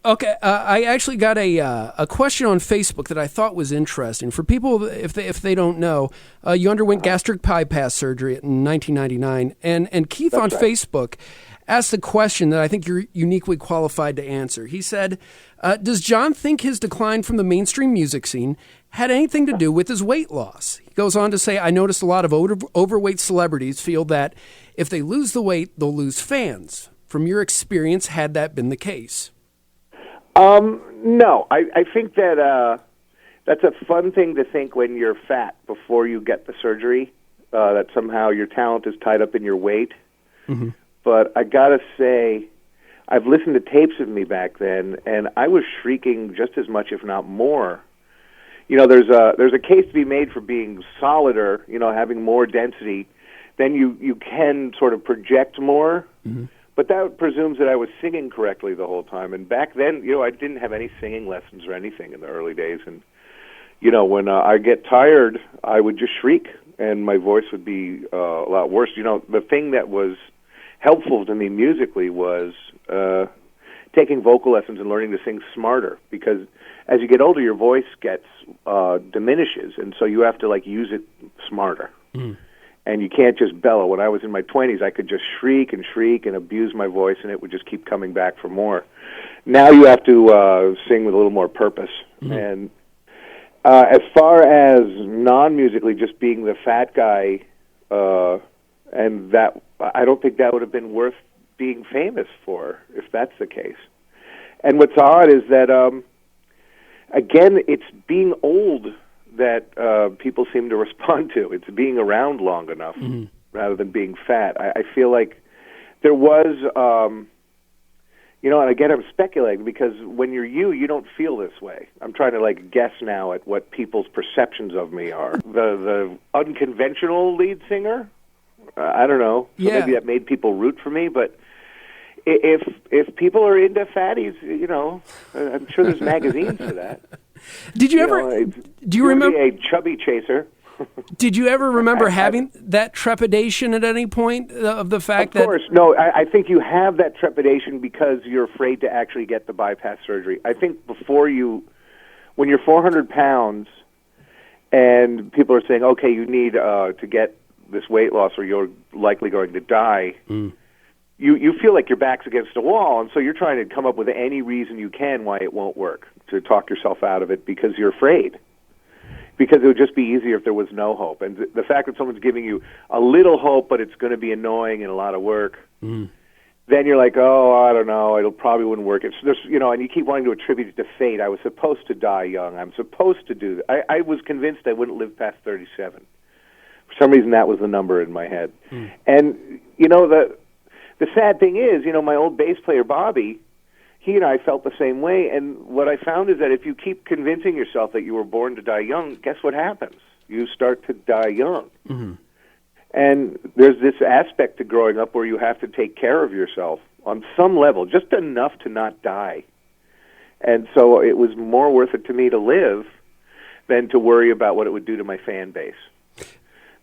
Okay, I actually got a question on Facebook that I thought was interesting. For people, if they don't know, you underwent gastric bypass surgery in 1999, and Keith That's on right. Facebook asked a question that I think you're uniquely qualified to answer. He said, does John think his decline from the mainstream music scene had anything to do with his weight loss? He goes on to say, I noticed a lot of overweight celebrities feel that if they lose the weight, they'll lose fans. From your experience, had that been the case? No, I think that that's a fun thing to think when you're fat before you get the surgery, that somehow your talent is tied up in your weight. Mm-hmm. But I gotta say, I've listened to tapes of me back then, and I was shrieking just as much, if not more. You know, there's a case to be made for being solider, you know, having more density. Then you can sort of project more. Mm-hmm. But that presumes that I was singing correctly the whole time. And back then, you know, I didn't have any singing lessons or anything in the early days. And, you know, when I get tired, I would just shriek, and my voice would be a lot worse. You know, the thing that was helpful to me musically was taking vocal lessons and learning to sing smarter. Because as you get older, your voice gets diminishes, and so you have to, like, use it smarter. Mm. And you can't just bellow. When I was in my 20s, I could just shriek and abuse my voice, and it would just keep coming back for more. Now you have to sing with a little more purpose. Mm-hmm. And as far as non-musically, just being the fat guy, and that, I don't think that would have been worth being famous for, if that's the case. And what's odd is that, again, it's being old that people seem to respond to. It's being around long enough Mm-hmm. rather than being fat. I feel like there was, you know, and again, I'm speculating because when you're you don't feel this way. I'm trying to, like, guess now at what people's perceptions of me are. The unconventional lead singer, I don't know. So Yeah. maybe that made people root for me, but if people are into fatties, you know, I'm sure there's magazines for that. Did you ever? Do you remember a chubby chaser? Did you ever remember having that trepidation at any point of the fact that? Of course, no. I think you have that trepidation because you're afraid to actually get the bypass surgery. I think when you're 400 pounds, and people are saying, okay, you need to get this weight loss, or you're likely going to die. Mm. You feel like your back's against a wall, and so you're trying to come up with any reason you can why it won't work, to talk yourself out of it because you're afraid. Because it would just be easier if there was no hope. And the fact that someone's giving you a little hope, but it's going to be annoying and a lot of work, then you're like, oh, I don't know, it'll probably wouldn't work. It's just, you know, and you keep wanting to attribute it to fate. I was supposed to die young. I'm supposed to do that. I was convinced I wouldn't live past 37. For some reason, that was the number in my head. And, you know, the sad thing is, you know, my old bass player, Bobby, he and I felt the same way. And what I found is that if you keep convincing yourself that you were born to die young, guess what happens? You start to die young. Mm-hmm. And there's this aspect to growing up where you have to take care of yourself on some level, just enough to not die. And so it was more worth it to me to live than to worry about what it would do to my fan base.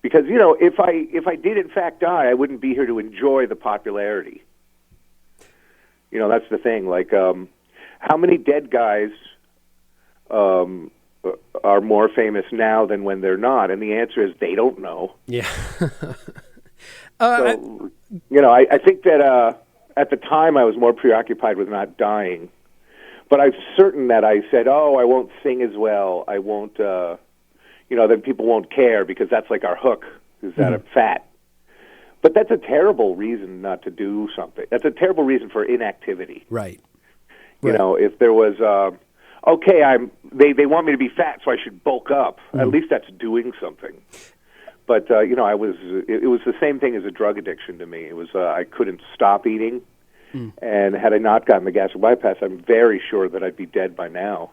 Because, you know, if I did in fact die, I wouldn't be here to enjoy the popularity. You know, that's the thing. Like, how many dead guys are more famous now than when they're not? And the answer is they don't know. Yeah. So, you know, I think that at the time I was more preoccupied with not dying. But I'm certain that I said, oh, I won't sing as well. I won't, you know, then people won't care because that's like our hook, is that I'm fat. But that's a terrible reason not to do something. That's a terrible reason for inactivity. Right. You know, if there was, okay, they want me to be fat, so I should bulk up. At least that's doing something. But you know, it was the same thing as a drug addiction to me. It was I couldn't stop eating, and had I not gotten the gastric bypass, I'm very sure that I'd be dead by now.